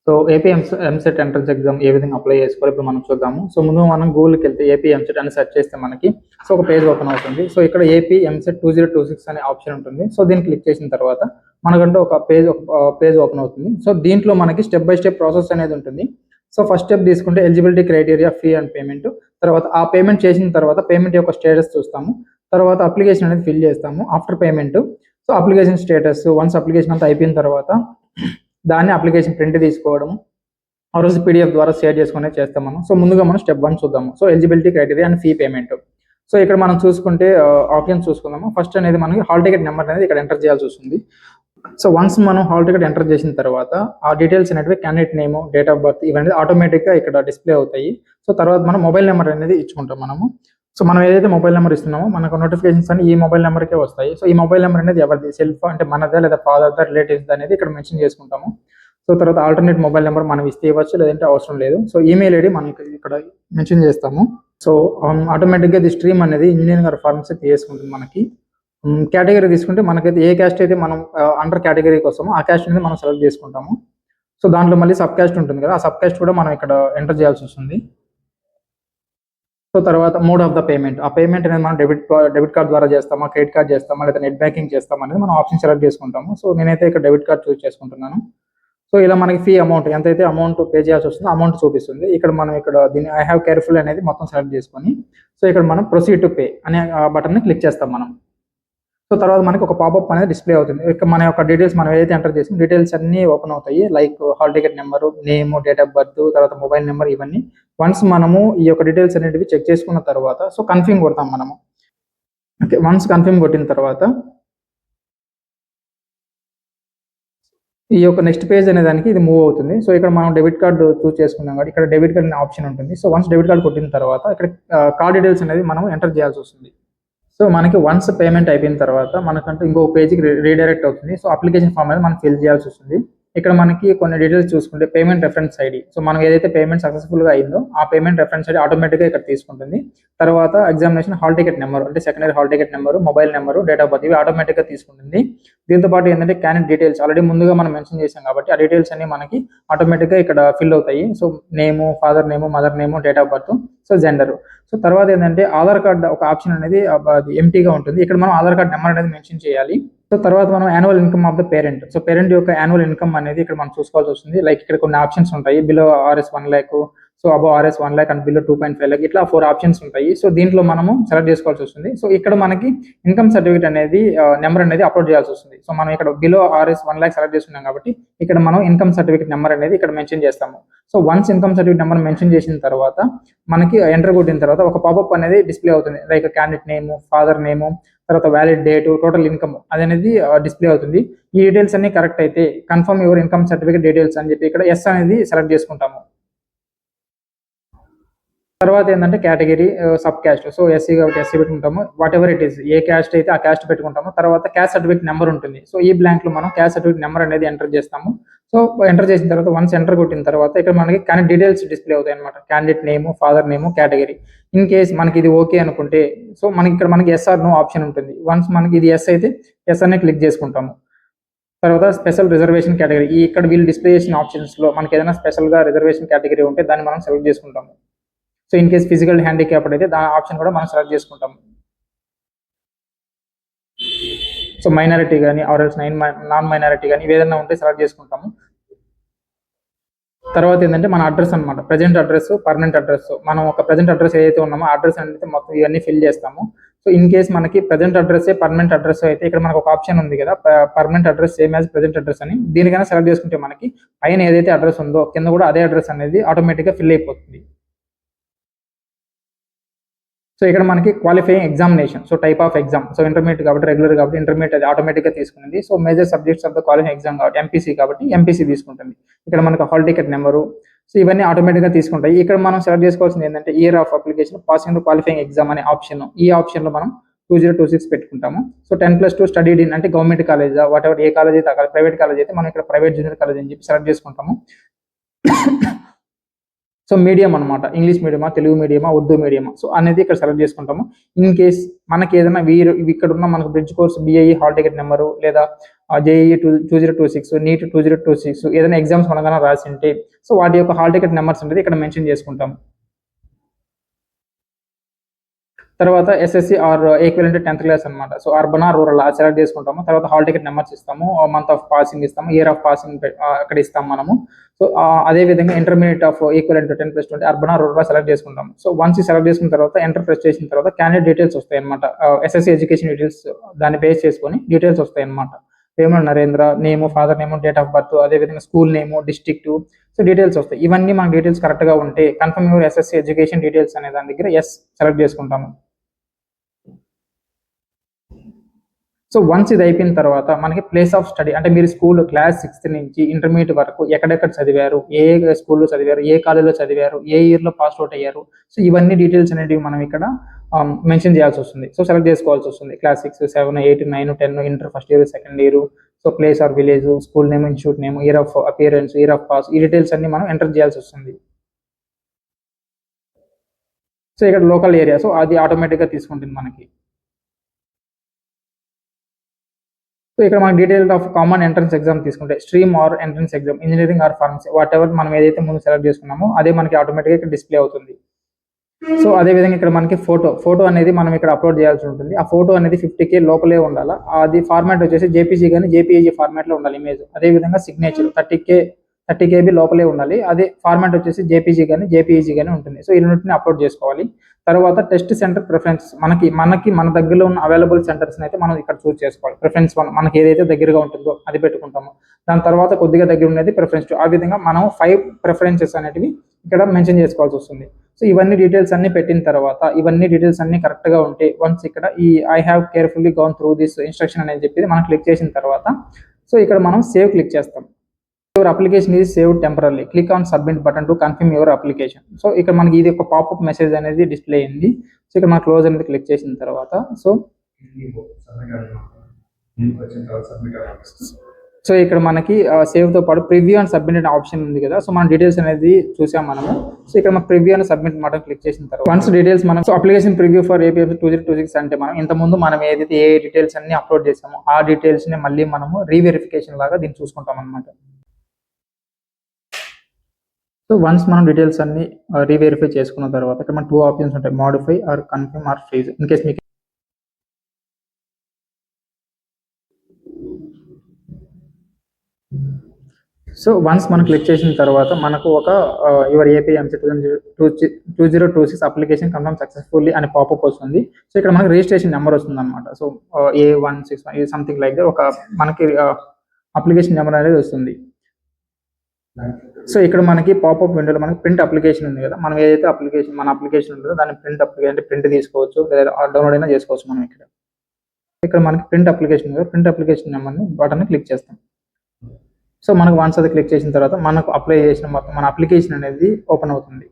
So AP EAMCET entrance exam ఏ విధంగా apply చేసుకోవాలి ఇప్పుడు మనం చూద్దాము. సో ముందు మనం గూగుల్కి వెళ్తే ఏపీ ఎంసెట్ అని సెర్చ్ చేస్తే మనకి సో ఒక పేజ్ ఓపెన్ అవుతుంది. సో ఇక్కడ ఏపీ ఎంసెట్ 2026 అనే ఆప్షన్ ఉంటుంది. సో దీన్ని క్లిక్ చేసిన తర్వాత మనకంటూ ఒక పేజ్ ఓపెన్ అవుతుంది. సో దీంట్లో మనకి స్టెప్ బై స్టెప్ ప్రాసెస్ అనేది ఉంటుంది. సో ఫస్ట్ స్టెప్ తీసుకుంటే eligibility criteria, fee and payment. తర్వాత ఆ పేమెంట్ చేసిన తర్వాత పేమెంట్ యొక్క స్టేటస్ చూస్తాము. తర్వాత అప్లికేషన్ అనేది ఫిల్ చేస్తాము. After payment so application status once application అంతా అయిపోయిన తర్వాత దాన్ని అప్లికేషన్ ప్రింట్ తీసుకోవడం ఆ రోజు పీడిఎఫ్ ద్వారా షేర్ చేసుకునే చేస్తాం మనం. సో ముందుగా మనం స్టెప్ 1 చూద్దాము. So eligibility criteria and fee payment. So ఇక్కడ మనం చూసుకుంటే ఆప్షన్ చూసుకుందాము. ఫస్ట్ అనేది మనకి హాల్ టికెట్ నెంబర్ అనేది ఇక్కడ ఎంటర్ చేయాల్సి వస్తుంది. సో వన్స్ మనం హాల్ టికెట్ ఎంటర్ చేసిన తర్వాత ఆ డీటెయిల్స్ అనేవి candidate name, date of birth ఇవన్నీ ఆటోమేటిక్గా ఇక్కడ డిస్ప్లే అవుతాయి. సో తర్వాత మనం మొబైల్ నెంబర్ అనేది ఇచ్చుకుంటాం మనము. సో మనం ఏదైతే మొబైల్ నెంబర్ ఇస్తున్నామో మనకు నోటిఫికేషన్స్ అని ఈ మొబైల్ నెంబర్కే వస్తాయి. సో ఈ మొబైల్ నెంబర్ అనేది ఎవరిది, సెల్ఫ్ అంటే మనదా లేదా ఫాదర్దా, రిలేటివ్స్ అనేది ఇక్కడ మెన్షన్ చేసుకుంటాము. సో తర్వాత ఆల్టర్నేట్ మొబైల్ నెంబర్ మనం ఇస్తే ఇవ్వచ్చు, లేదంటే అవసరం లేదు. సో ఈమెయిల్ ఐడి మనకి ఇక్కడ మెన్షన్ చేస్తాము. సో ఆటోమేటిక్గా ఇది స్ట్రీమ్ అనేది ఇంజనీరింగ్ ఆర్ ఫార్మసీ తీసుకుంటుంది. మనకి కేటగిరీ తీసుకుంటే మనకైతే ఏ క్యాస్ట్ అయితే మనం అండర్ కేటగిరీ కోసమో ఆ క్యాస్ట్ అనేది మనం సెలెక్ట్ చేసుకుంటాము. సో దాంట్లో మళ్ళీ సబ్ క్యాస్ట్ ఉంటుంది కదా, ఆ సబ్ క్యాస్ట్ కూడా మనం ఇక్కడ ఎంటర్ చేయాల్సి వస్తుంది. సో తర్వాత మోడ్ ఆఫ్ ద పేమెంట్, ఆ పేమెంట్ అనేది మనం డెబిట్ కార్డ్ ద్వారా చేస్తామా, క్రెడిట్ కార్డ్ చేస్తామా, లేదా నెట్ బ్యాంకింగ్ చేస్తామా అనేది మనం ఆప్షన్ సెలెక్ట్ చేసుకుంటాము. సో నేనైతే ఇక్కడ డెబిట్ కార్డ్ చూస్ చేసుకుంటున్నాను. సో ఇలా మనకి ఫీ అమౌంట్ ఎంతైతే అమౌంట్ పే చేయాల్సి వస్తుందో అమౌంట్ చూపిస్తుంది. ఇక్కడ మనం దీన్ని ఐ హ్యావ్ కేర్ఫుల్ అనేది మొత్తం సెలెక్ట్ చేసుకొని సో ఇక్కడ మనం ప్రొసీడ్ టు పే అనే బటన్ని క్లిక్ చేస్తాం మనం. సో తర్వాత మనకి ఒక పాపప్ అనేది డిస్ప్లే అవుతుంది. ఇక్కడ మన యొక్క డీటెయిల్స్ మనం ఏదైతే ఎంటర్ చేసాం డీటెయిల్స్ అన్ని ఓపెన్ అవుతాయి. Like hall ticket number, name, date of birth, తర్వాత మొబైల్ నెంబర్ ఇవన్నీ. వన్స్ మనము ఈ యొక్క డీటెయిల్స్ అనేటివి చెక్ చేసుకున్న తర్వాత సో కన్ఫర్మ్ కొడతాం మనము. ఓకే, వన్స్ కన్ఫర్మ్ కొట్టిన తర్వాత ఈ యొక్క నెక్స్ట్ పేజ్ అనే దానికి ఇది మూవ్ అవుతుంది. సో ఇక్కడ మనం డెబిట్ కార్డు చూస్ చేసుకున్నాం కాబట్టి ఇక్కడ డెబిట్ కార్డ్ అనే ఆప్షన్ ఉంటుంది. సో వన్స్ డెబిట్ కార్డ్ కొట్టిన తర్వాత ఇక్కడ కార్డ్ డీటెయిల్స్ అనేది మనం ఎంటర్ చేయాల్సి వస్తుంది. సో మనకి వన్స్ పేమెంట్ అయిపోయిన తర్వాత మనకంటూ ఇంకో పేజ్కి రీడైరెక్ట్ అవుతుంది. సో అప్లికేషన్ ఫామ్ అనేది మనం ఫిల్ చేయాల్సి వస్తుంది. ఇక్కడ మనకి కొన్ని డీటెయిల్స్ చూసుకుంటే పేమెంట్ రెఫరెన్స్ ఐడి, సో మనం ఏదైతే పేమెంట్ సక్సెస్ఫుల్గా అయిందో ఆ పేమెంట్ రెఫరెన్స్ ఐడి ఆటోమేటిక్గా ఇక్కడ తీసుకుంటుంది. తర్వాత ఎగ్జామినేషన్ హాల్ టికెట్ నెంబర్ అంటే secondary hall ticket number, mobile number, date of birth ఇవి ఆటోమేటిక్గా తీసుకుంటుంది. దీంతో పాటు ఏంటంటే క్యాండిడేట్ డీటెయిల్స్ ఆల్రెడీ ముందుగా మనం మెన్షన్ చేసాం కాబట్టి ఆ డీటెయిల్స్ అన్ని మనకి ఆటోమేటిక్గా ఇక్కడ ఫిల్ అవుతాయి. So name, father name, mother name, date of birth, so gender. So తర్వాత ఏంటంటే ఆధార్ కార్డ్ ఒక ఆప్షన్ అనేది అది ఎంటీగా ఉంటుంది. ఇక్కడ మనం ఆధార్ కార్డ్ నెంబర్ అనేది మెన్షన్ చేయాలి. సో తర్వాత మనం annual income of the parent, so parent యొక్క యాన్యువల్ ఇన్కమ్ అనేది ఇక్కడ మనం చూసుకోవాల్సి వస్తుంది. లైక్ ఇక్కడ కొన్ని ఆప్షన్స్ ఉంటాయి. Below RS 1 lakh, so above RS 1 lakh and below 2.5 lakh ఇట్లా 4 ఆప్షన్స్ ఉంటాయి. సో దీంట్లో మనము సెలెక్ట్ చేసుకోవాల్సి వస్తుంది. సో ఇక్కడ మనకి ఇన్కమ్ సర్టిఫికేట్ అనేది నెంబర్ అనేది అప్లోడ్ చేయాల్సి వస్తుంది. సో మనం ఇక్కడ బిలో ఆర్ఎస్ 1 lakh సెలెక్ట్ చేసుకున్నాం కాబట్టి ఇక్కడ మనం ఇన్కమ్ సర్టిఫికేట్ నెంబర్ అనేది ఇక్కడ మెన్షన్ చేస్తాము. So once income certificate number mention చేసిన తర్వాత మనకి ఎంటర్ కొట్టిన తర్వాత ఒక పాపప్ అనేది డిస్ప్లే అవుతుంది. లైక్ క్యాండిడేట్ నేము, ఫాదర్ నేము, తర్వాత వ్యాలిడ్ డేటు, టోటల్ ఇన్కమ్ అనేది డిస్ప్లే అవుతుంది. ఈ డీటెయిల్స్ అన్ని కరెక్ట్ అయితే confirm your income certificate details అని చెప్పి ఇక్కడ ఎస్ అనేది సెలెక్ట్ చేసుకుంటాము. తర్వాత ఏంటంటే category, sub caste, so SC కాబట్టి ఎస్సీ పెట్టుకుంటాము. What ever it is, A caste అయితే ఆ క్యాస్ట్ పెట్టుకుంటాము. తర్వాత క్యాస్ట్ సర్టిఫికేట్ నెంబర్ ఉంటుంది. సో ఈ బ్లాంక్ లో మనం క్యాస్ట్ సర్టిఫికేట్ నెంబర్ అనేది ఎంటర్ చేస్తాము. సో ఎంటర్ చేసిన తర్వాత వన్స్ ఎంటర్ కొట్టిన తర్వాత ఇక్కడ మనకి క్యాండిడేట్ డీటెయిల్స్ డిస్ప్లే అవుతాయి అనమాట. Candidate name, father name, category. In case మనకి ఇది ఓకే అనుకుంటే సో మనకి ఇక్కడ మనకి ఎస్ ఆర్ నో ఆప్షన్ ఉంటుంది. వన్స్ మనకి ఇది ఎస్ అయితే ఎస్ అనే క్లిక్ చేసుకుంటాము. తర్వాత స్పెషల్ రిజర్వేషన్ కేటగిరీ, ఈ ఇక్కడ వీళ్ళు డిస్ప్లే చేసిన ఆప్షన్స్ లో మనకి ఏదైనా స్పెషల్ గా రిజర్వేషన్ కేటగిరీ ఉంటే దాన్ని మనం సెలెక్ట్ చేసుకుంటాము. So in case physical handicapped అయితే దాని ఆప్షన్ కూడా మనం సెలెక్ట్ చేసుకుంటాము. సో మైనారిటీ కానీ ఆర్ఎల్స్ నాన్ మైనారిటీ కానీ ఏదైనా ఉంటే సెలెక్ట్ చేసుకుంటాము. తర్వాత ఏంటంటే మన అడ్రస్ అనమాట, ప్రజెంట్ అడ్రస్, పర్మనెంట్ అడ్రస్. మనం ఒక ప్రజెంట్ అడ్రస్ ఏదైతే ఉన్నామో అడ్రస్ అనేది మొత్తం ఇవన్నీ ఫిల్ చేస్తాము. సో ఇన్ కేస్ మనకి ప్రజెంట్ అడ్రస్ పర్మనెంట్ అడ్రస్ అయితే ఇక్కడ మనకు ఒక ఆప్షన్ ఉంది కదా, permanent address same as present address అని. దీనికైనా సెలెక్ట్ చేసుకుంటే మనకి పైన ఏదైతే అడ్రస్ ఉందో కింద కూడా అదే అడ్రస్ అనేది ఆటోమేటిక్గా ఫిల్ అయిపోతుంది. సో ఇక్కడ మనకి qualifying examination, so type of exam, so intermediate కాబట్టి రెగ్యులర్ కాబట్టి ఇంటర్మీడియట్ అది ఆటోమేటిక్గా తీసుకుంటుంది. So major subjects of the qualifying exam కాబట్టి ఎంపీసీ కాబట్టి ఎంపీసీ తీసుకుంటుంది. ఇక్కడ మనకు హాల్ టికెట్ నెంబరు, సో ఇవన్నీ ఆటోమేటిక్గా తీసుకుంటాయి. ఇక్కడ మనం సెలెక్ట్ చేసుకోవాల్సింది ఏంటంటే year of application, passing the qualifying exam అనే ఆప్షన్. ఈ ఆప్షన్లో మనం 2026 పెట్టుకుంటాము. సో 10+2 స్టడీడ్ ఇన్ అంటే government college, what ever A college అయితే ప్రైవేట్ కాలేజ్ అయితే మనం ఇక్కడ ప్రైవేట్ జూనియర్ కాలేజ్ అని చెప్పి సెలెక్ట్ చేసుకుంటాము. సో మీడియం అనమాట, ఇంగ్లీష్ మీడియమా, తెలుగు మీడియమా, ఉర్దూ మీడియమా, సో అనేది ఇక్కడ సెలెక్ట్ చేసుకుంటాము. ఇన్ కేస్ మనకి ఏదైనా ఇక్కడ ఉన్న మనకు bridge course BIE hall ticket number, లేదా JEE 2026, NEET 2026 ఏదైనా ఎగ్జామ్స్ మనకన్నా రాసి ఉంటే సో వాటి యొక్క హాల్ టికెట్ నెంబర్స్ అనేది ఇక్కడ మెన్షన్ చేసుకుంటాం. తర్వాత SSC or equivalent 10th class అనమాట. So urban or rural select చేసుకుంటాము. తర్వాత హాల్ టికెట్ నెంబర్స్ ఇస్తాము, మంత్ ఆఫ్ పాసింగ్ ఇస్తాము, ఇయర్ ఆఫ్ పాసింగ్ అక్కడ ఇస్తాము మనము. సో అదే విధంగా intermediate of equivalent 10+20 urban or rural select చేసుకుంటాము. సో వన్స్ సెలెక్ట్ చేసుకున్న తర్వాత ఎంటర్ ప్రెస్ చేసిన తర్వాత క్యాండిడేట్ డీటెయిల్స్ వస్తాయి అనమాట. SSC ఎడ్యుకేషన్ డీటెయిల్స్ దాన్ని బేస్ చేసుకొని డీటెయిల్స్ వస్తాయి అనమాట. Vemula Narendra name, father name, date of birth, అదేవిధంగా school name, district, so details వస్తాయి. ఇవన్నీ మన డీటెయిల్స్ కరెక్ట్గా ఉంటే confirm your SSC education details అనే దాని దగ్గర ఎస్ సెలెక్ట్ చేసుకుంటాము. సో వన్స్ ఇది అయిపోయిన తర్వాత మనకి ప్లేస్ ఆఫ్ స్టడీ, అంటే మీరు స్కూల్ క్లాస్ 6th నుంచి ఇంటర్మీడియట్ వరకు ఎక్కడెక్కడ చదివారు, ఏ స్కూల్లో చదివారు, ఏ కాలేజీలో చదివారు, ఏ ఇయర్లో పాస్ అవుట్ అయ్యారు, సో ఇవన్నీ డీటెయిల్స్ అనేవి మనం ఇక్కడ మెన్షన్ చేయాల్సి వస్తుంది. సో సెలెక్ట్ చేసుకోవాల్సి వస్తుంది. Class 6, 7, 8, 9, 10, inter first year, second year, so place or village, school name, institute name, year of appearance, year of pass, ఈ డీటెయిల్స్ అన్ని మనం ఎంటర్ చేయాల్సి వస్తుంది. సో ఇక్కడ లోకల్ ఏరియా, సో అది ఆటోమేటిక్గా తీసుకుంటుంది మనకి. సో ఇక్కడ మనకి detail of common entrance exam తీసుకుంటే stream or entrance exam, engineering or pharmacy, whatever మనం ఏదైతే ముందు సెలెక్ట్ చేసుకున్నామో అదే మనకి ఆటోమేటిక్గా ఇక్కడ డిస్ప్లే అవుతుంది. సో అదే విధంగా ఇక్కడ మనకి ఫోటో అనేది మనం ఇక్కడ అప్లోడ్ చేయాల్సి ఉంటుంది. ఆ ఫోటో అనేది 50K లోపలే ఉండాలా. అది ఫార్మాట్ వచ్చేసి JPG కానీ JPEG ఫార్మాట్ లో ఉండాలి ఇమేజ్. అదే విధంగా సిగ్నేచర్ 30KB లోపలే ఉండాలి. అదే ఫార్మాట్ వచ్చేసి JPG కానీ JPEG కానీ ఉంటుంది. సో ఈ రెండింటిని అప్లోడ్ చేసుకోవాలి. తర్వాత టెస్ట్ సెంటర్ ప్రిఫరెన్స్, మన దగ్గరలో ఉన్న అవైలబుల్ సెంటర్స్ అయితే మనం ఇక్కడ చూస్ చేసుకోవాలి. ప్రిఫరెన్స్ 1 మనకి ఏదైతే దగ్గరగా ఉంటుందో అది పెట్టుకుంటాము. దాని తర్వాత కొద్దిగా దగ్గర ఉండేది ప్రిఫరెన్స్ 2. ఆ విధంగా మనం 5 ప్రిఫరెన్సెస్ అనేటివి ఇక్కడ మెన్షన్ చేసుకోవాల్సి వస్తుంది. సో ఇవన్నీ డీటెయిల్స్ అన్ని పెట్టిన తర్వాత, ఇవన్నీ డీటెయిల్స్ అన్ని కరెక్ట్ గా ఉంటే వన్స్ ఇక్కడ ఈ I have carefully gonna through this instruction అనేది చెప్పి మనం క్లిక్ చేసిన తర్వాత సో ఇక్కడ మనం సేవ్ క్లిక్ చేస్తాం. Your application is saved temporary, click on submit button to confirm your application. So ఇక్కడ మనకి ఇది ఒక పాపప్ మెసేజ్ అనేది డిస్ప్లే అయింది. సో ఇక్కడ మనం క్లోజ్ అనేది క్లిక్ చేసిన తర్వాత సో ఇక్కడ మనకి సేవ్ తో పాటు ప్రివ్యూ అండ్ సబ్మిట్ అనే ఆప్షన్ ఉంది కదా. సో మన డీటెయిల్స్ అనేది చూసాం మనము. సో ఇక్కడ మన preview and submit button click చేసిన తర్వాత వన్స్ డీటెయిల్స్ మనం so application preview for APMC 2026 అంటే మనం ఇంతకుముందు మనం ఏదైతే ఏ డీటెయిల్స్ అన్ని అప్లోడ్ చేసామో ఆ డీటెయిల్స్ ని మళ్ళీ మనము రీవెరిఫికేషన్ లాగా దీన్ని చూసుకుంటాం అనమాట. సో వన్స్ మనం డీటెయిల్స్ అన్ని రీవెరిఫై చేసుకున్న తర్వాత ఇక్కడ మన 2 ఆప్షన్స్ ఉంటాయి, modify or confirm or freeze. In case మీకు సో వన్స్ మనం క్లిక్ చేసిన తర్వాత మనకు ఒక your APMC 2026 application confirm successfully అని పాపప్ వస్తుంది. సో ఇక్కడ మనకి రిజిస్ట్రేషన్ నెంబర్ వస్తుంది అనమాట. So A161 something like that ఒక మనకి అప్లికేషన్ నెంబర్ అనేది వస్తుంది. సో ఇక్కడ మనకి పాపప్ విండోలో మనకి ప్రింట్ అప్లికేషన్ ఉంది కదా. మనం ఏదైతే మన అప్లికేషన్ ఉంటుందో దాన్ని ప్రింట్ తీసుకోవచ్చు, లేదా డౌన్లోడ్ అయినా చేసుకోవచ్చు. మనం ఇక్కడ మనకి ప్రింట్ అప్లికేషన్ నెంబర్ని బటన్ క్లిక్ చేస్తాం. సో మనకు వన్స్ అది క్లిక్ చేసిన తర్వాత మనకు అప్లై చేసిన మొత్తం మన అప్లికేషన్ అనేది ఓపెన్ అవుతుంది.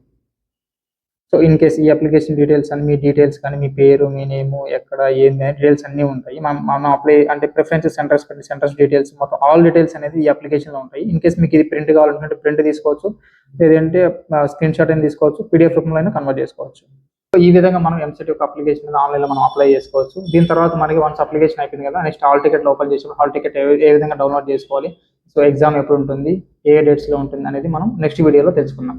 సో ఇన్ కేస్ ఈ అప్లికేషన్ డీటెయిల్స్ అని మీ డీటెయిల్స్ కానీ మీ పేరు, మీ నేము, ఎక్కడ ఏంది అనే డీటెయిల్స్ అన్నీ ఉంటాయి. మనం అప్లై అంటే ప్రిఫరెన్సెస్ సెంటర్స్ డీటెయిల్స్ మొత్తం ఆల్ డీటెయిల్స్ అనేది ఈ అప్లికేషన్లో ఉంటాయి. ఇన్ కేస్ మీకు ఇది ప్రింట్ కావాలంటే ప్రింట్ తీసుకోవచ్చు, లేదంటే స్క్రీన్ షాట్ అయినా తీసుకోవచ్చు, PDF రూపంలో అయినా కన్వర్ట్ చేసుకోవచ్చు. సో ఈ విధంగా మనం MCET యొక్క అప్లికేషన్ ఆన్లైన్లో మనం అప్లై చేసుకోవచ్చు. దీని తర్వాత మనకి వన్స్ అప్లికేషన్ అయిపోయింది కదా, నెక్స్ట్ హాల్ టికెట్ ఓపెన్ చేసి హాల్ టికెట్ ఏ విధంగా డౌన్లోడ్ చేసుకోవాలి, సో ఎగ్జామ్ ఎప్పుడు ఉంటుంది, ఏ డేట్స్లో ఉంటుంది అనేది మనం నెక్స్ట్ వీడియోలో తెలుసుకుందాం.